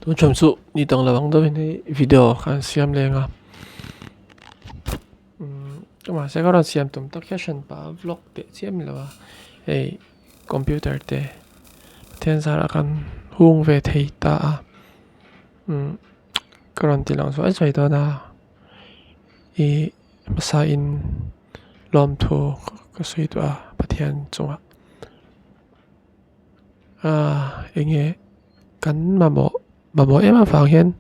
tôi chấm số đi tầng là bằng tôi này video kan xem lên à mà sẽ có đoạn xem tụm tắc caption pa vlog để xem là hey computer để thiên ra là kan hung về thầy ta cái thì lang so ấy đó na i masa in lom thu cái suy đó bắt thiên chung nghe kan mà mò em vàng hiền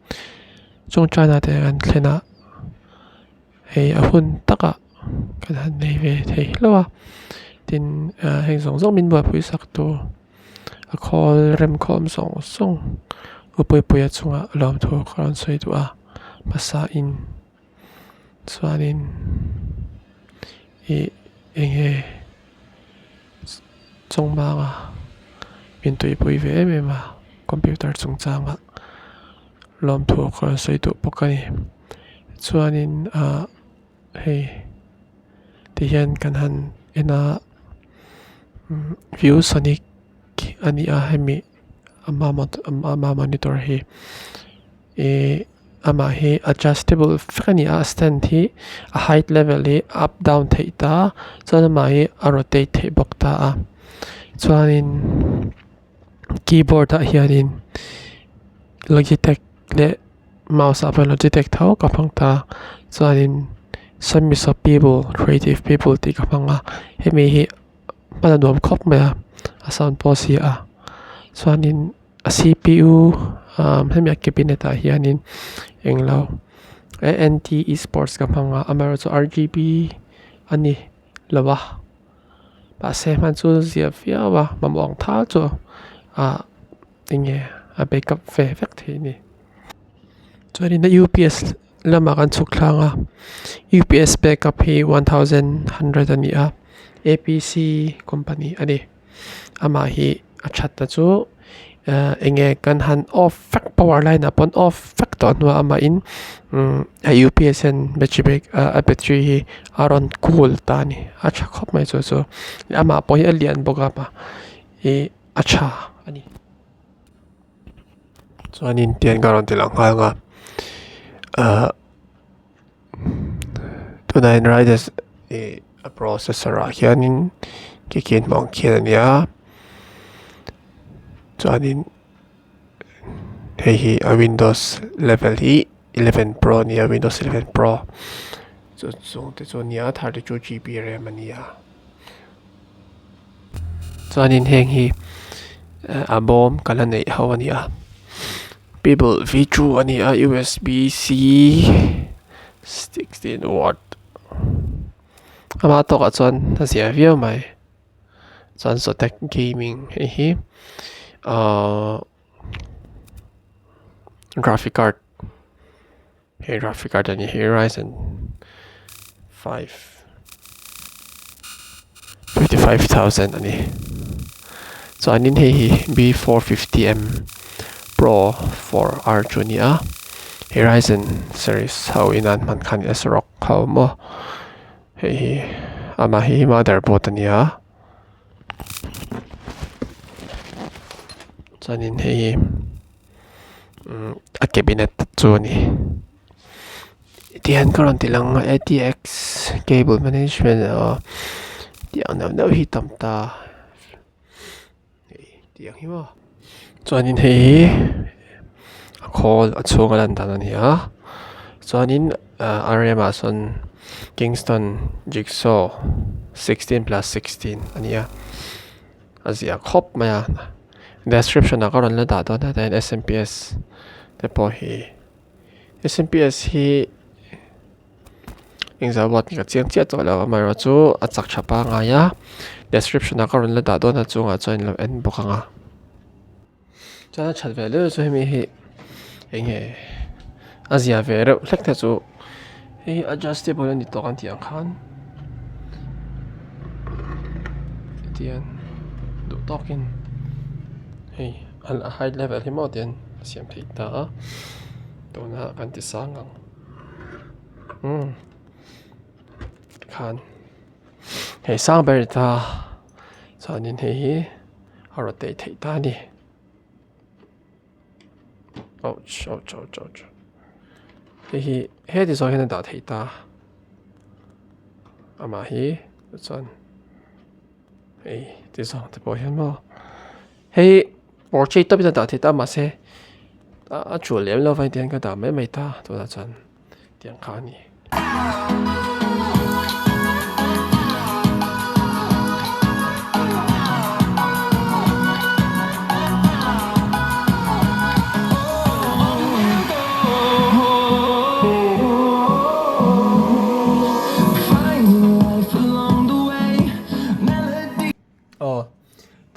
trong China để kan thena hey hun taka kan han nei ve thei lo tin heng song song min bua pui sak tu a call rem khom song song upoi pui chunga lom thu kharon soi tu masa in chuanin enge chung manga min tui pui ve me ma computer chung changa lom thu kharon soi tu pokani chuanin hey ti hian kan han ena view sonic ani hemi ama monitor hi ama hi adjustable fani stand hi a height level hi up down theita chana mai a rotate the bok ta chuanin keyboard a hianin Logitech le mouse a Logitech thau ka phangta chuanin some people creative people ti ka phanga hemi hi mana nuam khop me a sound box hi chuanin a CPU hemi a cabinet a hianin englo ANT esports ka phanga amaro chu RGB ani lawa pa se man chu zia fiawa mamong tha chu inge a backup ve vek the ni chuanin na UPS lama kan chuklanga UPS backup hi 1100 ani APC company ani ama hi achat ta chu enge kan han off fact power line upon off factor no ama in a UPS and battery hi aron cool ta ni acha khop mai chu ama po hi alian boga pa acha ani chuanin tian garon tilang nga tunai riders a processor hianin kikin mong kian ya chuanin hei a Windows level hi 11 Pro ni a Windows 11 Pro chu te chu nia 32GB RAM ania chuanin heng hi a bom kala nei ho ania people v2 ania USB-C 16 watt ama to ka chuan a zia viau mai chuan Zotac gaming hi graphic card ani hi Ryzen 55,000 ani chuanin hei B450M Pro 4R Junior Ryzen series how inan man khan S-Rock how mo hei ama hi motherboard ania chuanin hei a cabinet chu ni tian karon tilang ATX cable management tiang no hi tamta tiang hi mo chuanin hei a call a chunga lan dan ania chuanin RAM son Kingston Jigsaw 16+16 ania azia khop maya description a karon la da don na den SMPS te po hi SMPS hi ingza wat ka chiang chia to la ma ro chu a chak chapa nga ya description a karon la da don na chunga join lo en bokanga chana chat ve le chu hemi hi enge azia ve ro hlek ta chu hi adjustable ni to kan tiang khan tian do talking hey an high level hi mo tian siam thei ta to na kan ti sangang khan hey sang ber ta chuanin hei hi a rotate thei ta ni ouch ouch ouch ouch hi he so hen da thei ta ama hi chuan ei ti so te po hian mo hei portrait to bi da thei ta ma se a chu lem lo vai tian ka da mai mai ta to da chuan tiang kha ni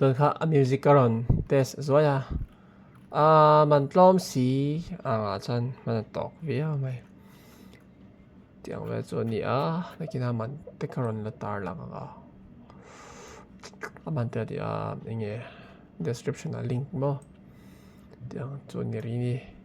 ตัวข้ามิวสิกก่อนเทสสวยมันล้อมสีจันมันตกเวียไหมเดี๋ยวเราตัวนี้แล้วกินมันเทคก่อนละตาหลังมันเดี๋ยวอย่างเงี้ย description ลิงก์มั้งเดี๋ยวตัวนี้